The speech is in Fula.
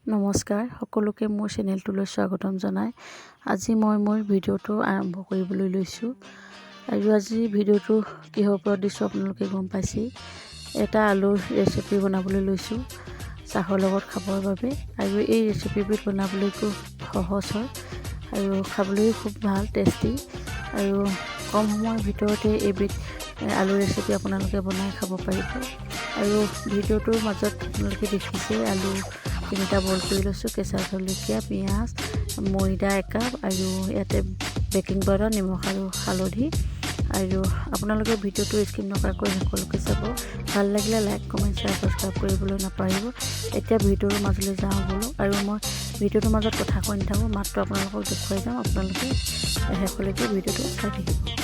নমস্কাৰ সকলোকে মোৰ চেনেলটোলৈ স্বাগতম জনাই আজি মই মোৰ ভিডিঅ'টো আৰম্ভ কৰিবলৈ লৈছোঁ। আৰু আজি ভিডিঅ'টো কিহৰ ওপৰত দিছোঁ আপোনালোকে গম পাইছেই। এটা আলুৰ ৰেচিপি বনাবলৈ লৈছোঁ চাহৰ লগত খাবৰ বাবে। আৰু এই ৰেচিপিবিধ বনাবলৈ খুব সহজ হয় আৰু খাবলৈও খুব ভাল টেষ্টি। আৰু কম সময়ৰ ভিতৰতে এইবিধ আলু ৰেচিপি আপোনালোকে বনাই খাব পাৰিব। আৰু ভিডিঅ'টোৰ মাজত আপোনালোকে দেখিছে আলু 3টা বইল কৰি লৈছোঁ, কেঁচা জলকীয়া, পিঁয়াজ, ময়দা 1 কাপ আৰু ইয়াতে বেকিং পাউডাৰ, নিমখ আৰু হালধি। আৰু আপোনালোকে ভিডিঅ'টো স্কিপ নকৰাকৈ সকলোকে চাব। ভাল লাগিলে লাইক, কমেণ্ট, শ্বেয়াৰ, ছাবস্ক্ৰাইব কৰিবলৈ নাপাহৰিব। এতিয়া ভিডিঅ'টোৰ মাজলৈ যাওঁ বোলো। আৰু মই ভিডিঅ'টোৰ মাজত কথা কৈ নাথাকোঁ, মাত্ৰ আপোনালোকক দেখুৱাই যাম। আপোনালোকে শেষলৈকে ভিডিঅ'টো চাই থাকিব।